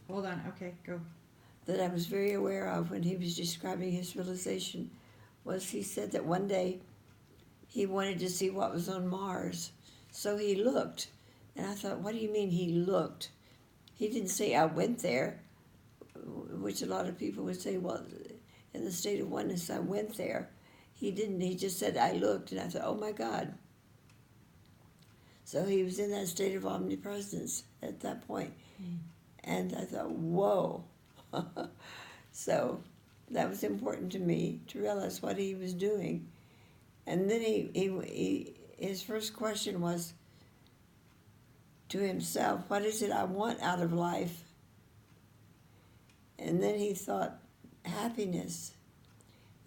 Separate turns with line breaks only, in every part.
Hold on. Okay, go.
that I was very aware of when he was describing his realization was he said that one day he wanted to see what was on Mars. So he looked. And I thought, what do you mean he looked? He didn't say, I went there, which a lot of people would say, well, in the state of oneness, I went there. He didn't. He just said, I looked. And I thought, oh my God. So he was in that state of omnipresence at that point. And I thought, whoa. So that was important to me to realize what he was doing. And then his first question was to himself, what is it I want out of life? And then he thought, happiness.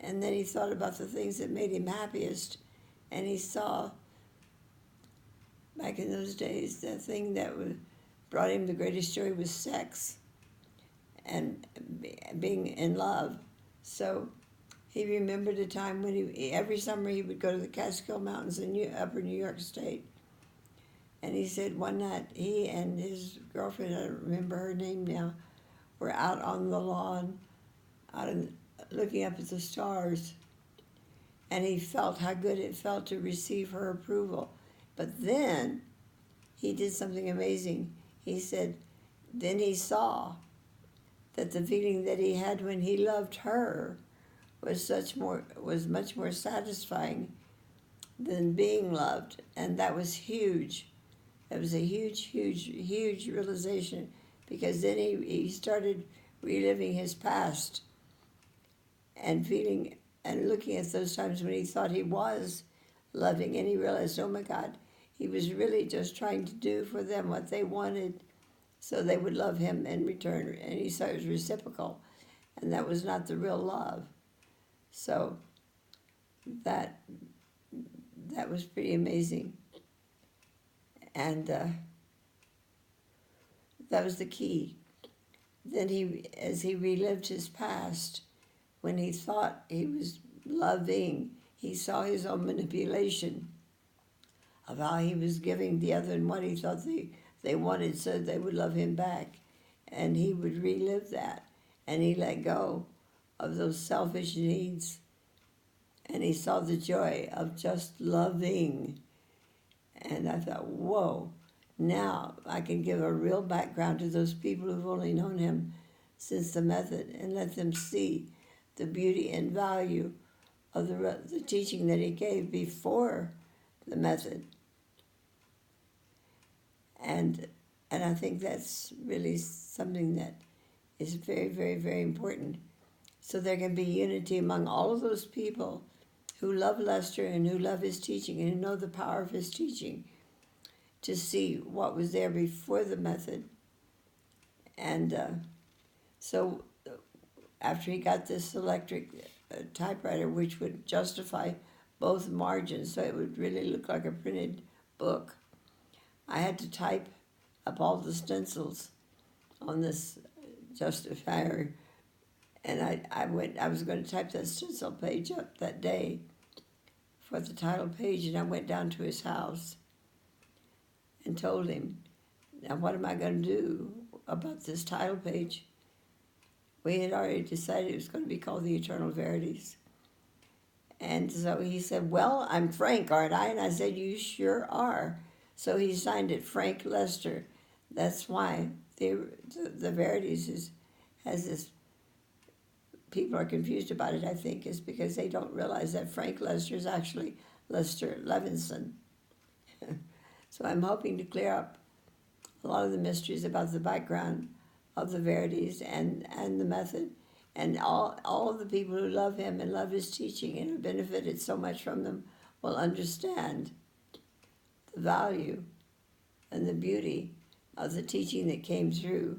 And then he thought about the things that made him happiest. And he saw, back in those days, the thing that brought him the greatest joy was sex and being in love. So he remembered a time when every summer he would go to the Catskill Mountains in upper New York State. And he said one night he and his girlfriend, I don't remember her name now, were out on the lawn, looking up at the stars. And he felt how good it felt to receive her approval. But then he did something amazing. He said, then he saw that the feeling that he had when he loved her was much more satisfying than being loved, and that was huge. That was a huge, huge, huge realization, because then he started reliving his past and feeling and looking at those times when he thought he was loving, and he realized, oh my God, he was really just trying to do for them what they wanted so they would love him in return, and he saw it was reciprocal, and that was not the real love. So that that was pretty amazing, and that was the key. Then as he relived his past, when he thought he was loving, he saw his own manipulation of how he was giving the other and what he thought they wanted so they would love him back. And he would relive that. And he let go of those selfish needs. And he saw the joy of just loving. And I thought, whoa, now I can give a real background to those people who've only known him since the method and let them see the beauty and value of the teaching that he gave before the method. And I think that's really something that is very, very, very important. So there can be unity among all of those people who love Lester and who love his teaching and who know the power of his teaching, to see what was there before the method. And so after he got this electric typewriter, which would justify both margins, so it would really look like a printed book, I had to type up all the stencils on this justifier. And I was going to type that stencil page up that day for the title page, and I went down to his house and told him, now what am I going to do about this title page? We had already decided it was going to be called The Eternal Verities. And so he said, well, I'm Frank, aren't I? And I said, you sure are. So he signed it Frank Lester. That's why the Verities has this, people are confused about it, I think, is because they don't realize that Frank Lester is actually Lester Levinson. So I'm hoping to clear up a lot of the mysteries about the background of the Verities and the method. And all of the people who love him and love his teaching and have benefited so much from them will understand the value and the beauty of the teaching that came through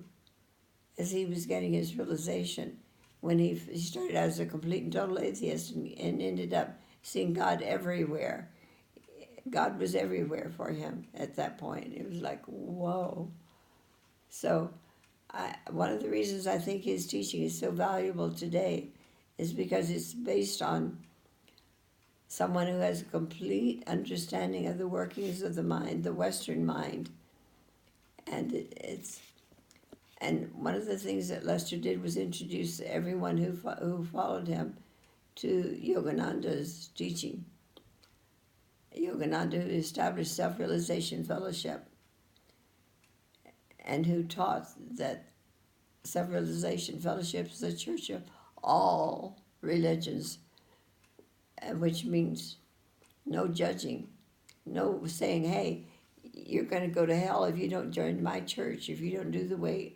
as he was getting his realization when he started out as a complete and total atheist and ended up seeing God everywhere. God was everywhere for him at that point. It was like, whoa. So one of the reasons I think his teaching is so valuable today is because it's based on someone who has a complete understanding of the workings of the mind, the Western mind. And And one of the things that Lester did was introduce everyone who followed him to Yogananda's teaching. Yogananda, who established Self-Realization Fellowship and who taught that Self-Realization Fellowship is a church of all religions, which means no judging, no saying, hey, you're going to go to hell if you don't join my church, if you don't do the way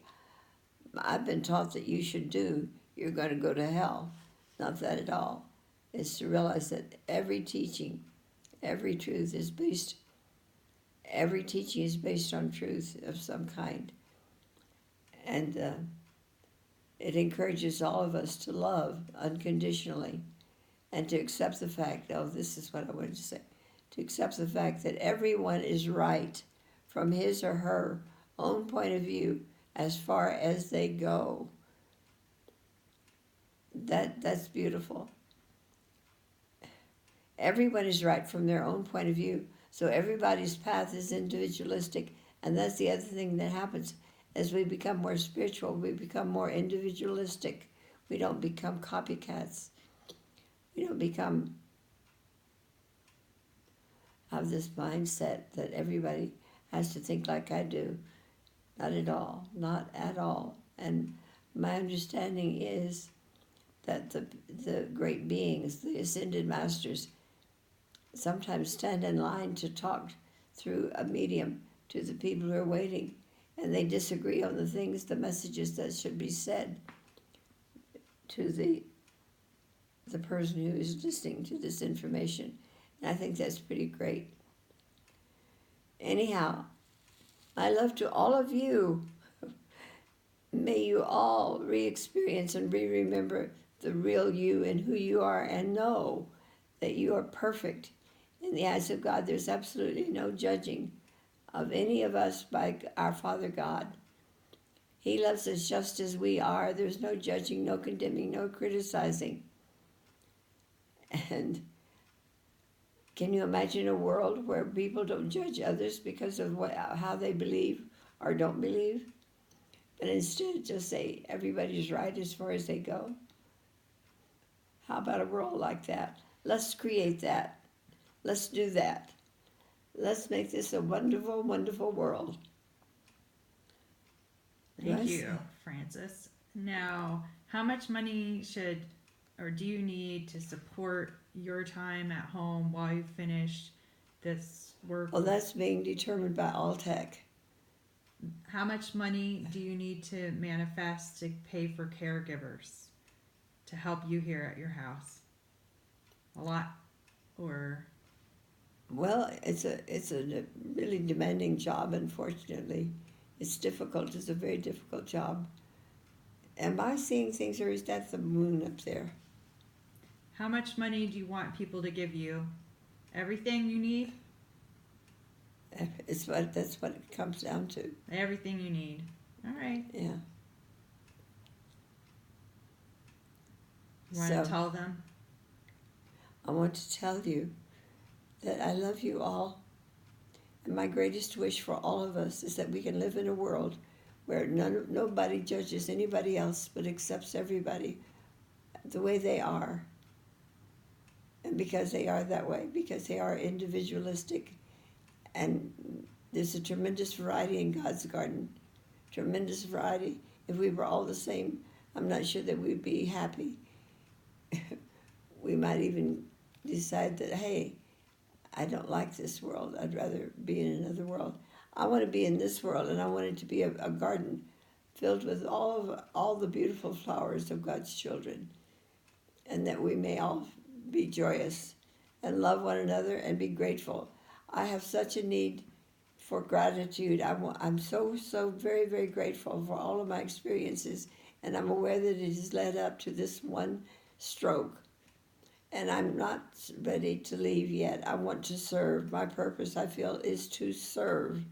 I've been taught that you should do, you're going to go to hell. Not that at all. It's to realize that every teaching, every truth is based, every teaching is based on truth of some kind. And it encourages all of us to love unconditionally and to accept the fact, this is what I wanted to say, to accept the fact that everyone is right from his or her own point of view as far as they go. That's beautiful. Everyone is right from their own point of view. So everybody's path is individualistic. And that's the other thing that happens. As we become more spiritual, we become more individualistic. We don't become copycats. We don't have this mindset that everybody has to think like I do. Not at all. Not at all. And my understanding is that the great beings, the ascended masters, sometimes stand in line to talk through a medium to the people who are waiting, and they disagree on the things, the messages that should be said to the person who is listening to this information. And I think that's pretty great. Anyhow, my love to all of you. May you all re-experience and re-remember the real you and who you are, and know that you are perfect in the eyes of God. There's absolutely no judging of any of us by our Father God. He loves us just as we are. There's no judging, no condemning, no criticizing. And can you imagine a world where people don't judge others because of how they believe or don't believe? But instead just say everybody's right as far as they go? How about a world like that? Let's create that. Let's do that. Let's make this a wonderful, wonderful world.
Thank you, Frances. Now, how much money do you need to support your time at home while you finish this work?
Well, that's being determined by Alltech.
How much money do you need to manifest to pay for caregivers to help you here at your house? A lot, or?
Well, it's a really demanding job. Unfortunately, it's difficult. It's a very difficult job. Am I seeing things, or is that the moon up there?
How much money do you want people to give you? Everything you need?
That's what it comes down to.
Everything you need. All right.
Yeah.
You want to tell them?
I want to tell you that I love you all. And my greatest wish for all of us is that we can live in a world where nobody judges anybody else but accepts everybody the way they are. And because they are that way, because they are individualistic. And there's a tremendous variety in God's garden. Tremendous variety. If we were all the same, I'm not sure that we'd be happy. We might even decide that, hey, I don't like this world. I'd rather be in another world. I want to be in this world, and I want it to be a garden filled with all the beautiful flowers of God's children, and that we may all be joyous and love one another and be grateful. I have such a need for gratitude. I'm so very, very grateful for all of my experiences, and I'm aware that it has led up to this one stroke. And I'm not ready to leave yet. I want to serve. My purpose, I feel, is to serve.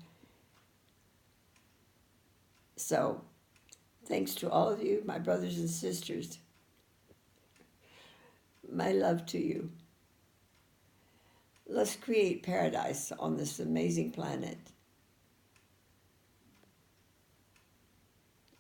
So, thanks to all of you, my brothers and sisters. My love to you. Let's create paradise on this amazing planet.